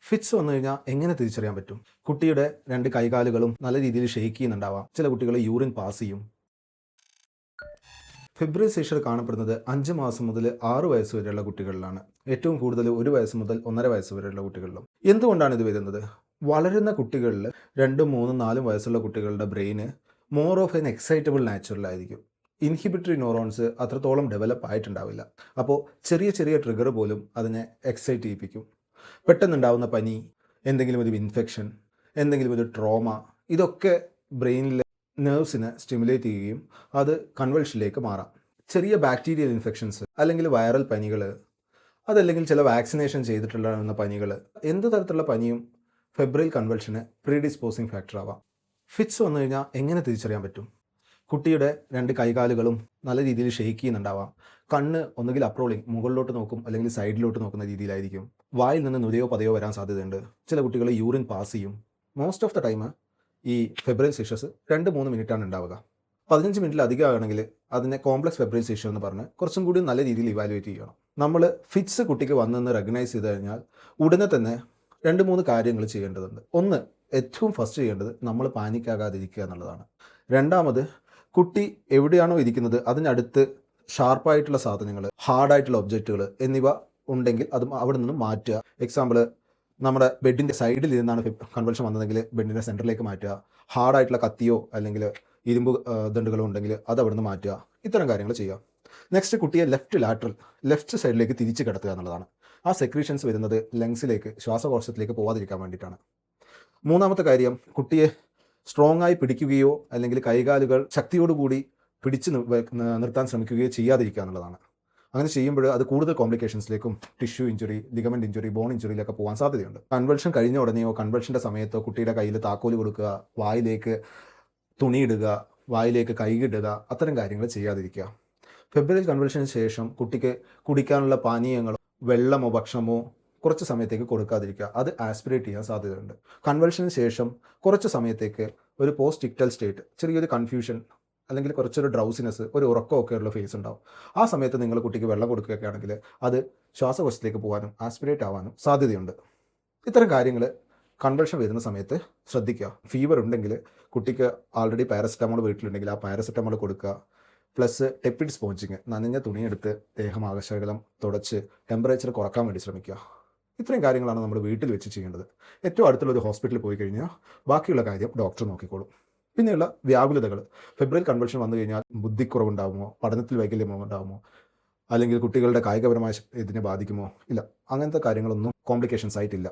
Fits വന്നു കഴിഞ്ഞാൽ എങ്ങനെ തിരിച്ചറിയാൻ പറ്റും? കുട്ടിയുടെ 2 കൈകാലുകളും നല്ല രീതിയിൽ ഷെയ്ക്ക് ചെയ്യുന്നുണ്ടാവാം. ചില കുട്ടികൾ യൂറിൻ പാസ് ചെയ്യും. ഫെബ്രൽ സീഷർ കാണപ്പെടുന്നത് 5 മാസം മുതൽ 6 വയസ്സ് വരെയുള്ള കുട്ടികളിലാണ്. ഏറ്റവും കൂടുതൽ 1 വയസ്സ് മുതൽ 1.5 വയസ്സ് വരെയുള്ള കുട്ടികളിലും. എന്തുകൊണ്ടാണ് ഇത് വരുന്നത്? വളരുന്ന കുട്ടികളിൽ 2, 3, 4 വയസ്സുള്ള കുട്ടികളുടെ ബ്രെയിന് more of an excitable natural ആയിരിക്കും. ഇൻഹിബിറ്ററി ന്യൂറോൺസ് അത്രത്തോളം ഡെവലപ്പ് ആയിട്ടുണ്ടാവില്ല. അപ്പോൾ ചെറിയ ചെറിയ ട്രിഗർ പോലും അതിനെ എക്സൈറ്റ് ചെയ്യിപ്പിക്കും. പെട്ടെന്നുണ്ടാവുന്ന പനി, എന്തെങ്കിലും ഒരു ഇൻഫെക്ഷൻ, എന്തെങ്കിലും ഒരു ട്രോമ, ഇതൊക്കെ ബ്രെയിനിലെ നെർവ്സിനെ സ്റ്റിമുലേറ്റ് ചെയ്യുകയും അത് കൺവൾഷനിലേക്ക് മാറാം. ചെറിയ ബാക്ടീരിയൽ ഇൻഫെക്ഷൻസ് അല്ലെങ്കിൽ വൈറൽ പനികൾ, അതല്ലെങ്കിൽ ചില വാക്സിനേഷൻ ചെയ്തിട്ടുള്ള പനികൾ, എന്ത് തരത്തിലുള്ള പനിയും ഫെബ്രൈൽ കൺവൾഷന് പ്രീഡിസ്പോസിങ് ഫാക്ടർ ആവാം. ഫിറ്റ്സ് വന്നു കഴിഞ്ഞാൽ എങ്ങനെ തിരിച്ചറിയാൻ പറ്റും? കുട്ടിയുടെ 2 കൈകാലുകളും നല്ല രീതിയിൽ ഷെയ്ക്ക് ചെയ്യുന്നുണ്ടാവാം. കണ്ണ് ഒന്നുകിൽ അപ്രോളിങ്, മുകളിലോട്ട് നോക്കും, അല്ലെങ്കിൽ സൈഡിലോട്ട് നോക്കുന്ന രീതിയിലായിരിക്കും. വായിൽ നിന്ന് നുരയോ പതയോ വരാൻ സാധ്യതയുണ്ട്. ചില കുട്ടികൾ യൂറിൻ പാസ് ചെയ്യും. മോസ്റ്റ് ഓഫ് ദ ടൈം ഈ ഫെബ്രൈൽ സീഷേഴ്സ് 2-3 മിനിറ്റാണ് ഉണ്ടാവുക. 15 മിനിറ്റിലധികം ആണെങ്കിൽ അതിനെ കോംപ്ലക്സ് ഫെബ്രൈൽ സീഷർ എന്ന് പറഞ്ഞ് കുറച്ചും കൂടി നല്ല രീതിയിൽ ഇവാലുവേറ്റ് ചെയ്യണം. നമ്മൾ ഫിറ്റ്സ് കുട്ടിക്ക് വന്നെന്ന് റെക്കഗ്നൈസ് ചെയ്ത് കഴിഞ്ഞാൽ ഉടനെ തന്നെ 2-3 കാര്യങ്ങൾ ചെയ്യേണ്ടതുണ്ട്. ഒന്ന്, ഏറ്റവും ഫസ്റ്റ് ചെയ്യേണ്ടത് നമ്മൾ പാനിക്കാകാതിരിക്കുക എന്നുള്ളതാണ്. രണ്ടാമത്, കുട്ടി എവിടെയാണോ ഇരിക്കുന്നത് അതിനടുത്ത് ഷാർപ്പായിട്ടുള്ള സാധനങ്ങൾ, ഹാർഡായിട്ടുള്ള ഒബ്ജക്റ്റുകൾ എന്നിവ ഉണ്ടെങ്കിൽ അത് അവിടെ നിന്ന് മാറ്റുക. എക്സാമ്പിൾ, നമ്മുടെ ബെഡിൻ്റെ സൈഡിൽ ഇരുന്നാണ് കൺവൾഷൻ വന്നതെങ്കിൽ ബെഡിൻ്റെ സെൻറ്ററിലേക്ക് മാറ്റുക. ഹാർഡായിട്ടുള്ള കത്തിയോ അല്ലെങ്കിൽ ഇരുമ്പ് ദണ്ടുകളോ ഉണ്ടെങ്കിൽ അത് അവിടെ നിന്ന് മാറ്റുക. ഇത്തരം കാര്യങ്ങൾ ചെയ്യുക. നെക്സ്റ്റ്, കുട്ടിയെ ലെഫ്റ്റ് സൈഡിലേക്ക് തിരിച്ച് കിടത്തുക എന്നുള്ളതാണ്. ആ സെക്രീഷൻസ് വരുന്നത് ലങ്സിലേക്ക്, ശ്വാസകോശത്തിലേക്ക് പോകാതിരിക്കാൻ വേണ്ടിയിട്ടാണ്. മൂന്നാമത്തെ കാര്യം, കുട്ടിയെ സ്ട്രോങ് ആയി പിടിക്കുകയോ അല്ലെങ്കിൽ കൈകാലുകൾ ശക്തിയോടുകൂടി പിടിച്ച് നിർത്താൻ ശ്രമിക്കുകയോ ചെയ്യാതിരിക്കുക എന്നുള്ളതാണ്. അങ്ങനെ ചെയ്യുമ്പോൾ അത് കൂടുതൽ കോംപ്ലിക്കേഷൻസിലേക്കും tissue injury, ligament injury, bone ഇഞ്ചുറിയിലൊക്കെ പോകാൻ സാധ്യതയുണ്ട്. കൺവൾഷൻ കഴിഞ്ഞ ഉടനെയോ കൺവൾഷൻ്റെ സമയത്തോ കുട്ടിയുടെ കയ്യിൽ താക്കോല് കൊടുക്കുക, വായിലേക്ക് തുണിയിടുക, വായിലേക്ക് കൈയിടുക, അത്തരം കാര്യങ്ങൾ ചെയ്യാതിരിക്കുക. ഫെബ്രൈൽ കൺവൾഷന് ശേഷം കുട്ടിക്ക് കുടിക്കാനുള്ള പാനീയങ്ങളോ വെള്ളമോ ഭക്ഷണമോ കുറച്ച് സമയത്തേക്ക് കൊടുക്കാതിരിക്കുക. അത് ആസ്പിറേറ്റ് ചെയ്യാൻ സാധ്യതയുണ്ട്. കൺവൾഷന് ശേഷം കുറച്ച് സമയത്തേക്ക് ഒരു പോസ്റ്റ് ഇക്ടൽ സ്റ്റേറ്റ്, ചെറിയൊരു കൺഫ്യൂഷൻ അല്ലെങ്കിൽ കുറച്ചൊരു ഡ്രൗസിനെസ്, ഒരു ഉറക്കമൊക്കെ ഉള്ള ഫേസ് ഉണ്ടാവും. ആ സമയത്ത് നിങ്ങൾ കുട്ടിക്ക് വെള്ളം കൊടുക്കുകയൊക്കെ ആണെങ്കിൽ അത് ശ്വാസകോശത്തിലേക്ക് പോകാനും ആസ്പിറേറ്റ് ആവാനും സാധ്യതയുണ്ട്. ഇത്തരം കാര്യങ്ങൾ കൺവൾഷൻ വരുന്ന സമയത്ത് ശ്രദ്ധിക്കുക. ഫീവർ ഉണ്ടെങ്കിൽ കുട്ടിക്ക് ആൾറെഡി പാരസെറ്റമോൾ വീട്ടിലുണ്ടെങ്കിൽ ആ പാരസെറ്റമോൾ കൊടുക്കുക. പ്ലസ് ടെപ്പിഡ് സ്പോഞ്ചിങ്, നനഞ്ഞ തുണിയെടുത്ത് ദേഹമാകശകലം തുടച്ച് ടെമ്പറേച്ചർ കുറക്കാൻ വേണ്ടി ശ്രമിക്കുക. ഇത്രയും കാര്യങ്ങളാണ് നമ്മൾ വീട്ടിൽ വെച്ച് ചെയ്യേണ്ടത്. ഏറ്റവും അടുത്തുള്ള ഒരു ഹോസ്പിറ്റലിൽ പോയി കഴിഞ്ഞാൽ ബാക്കിയുള്ള കാര്യം ഡോക്ടർ നോക്കിക്കോളും. പിന്നെയുള്ള വ്യാകുലതകൾ, ഫെബ്രൈൽ കൺവൾഷൻ വന്നു കഴിഞ്ഞാൽ ബുദ്ധിക്കുറവുണ്ടാകുമോ, പഠനത്തിൽ വൈകല്യമോ ഉണ്ടാകുമോ, അല്ലെങ്കിൽ കുട്ടികളുടെ കായികപരമായ ഇതിനെ ബാധിക്കുമോ? ഇല്ല, അങ്ങനത്തെ കാര്യങ്ങളൊന്നും കോംപ്ലിക്കേഷൻസ് ആയിട്ടില്ല.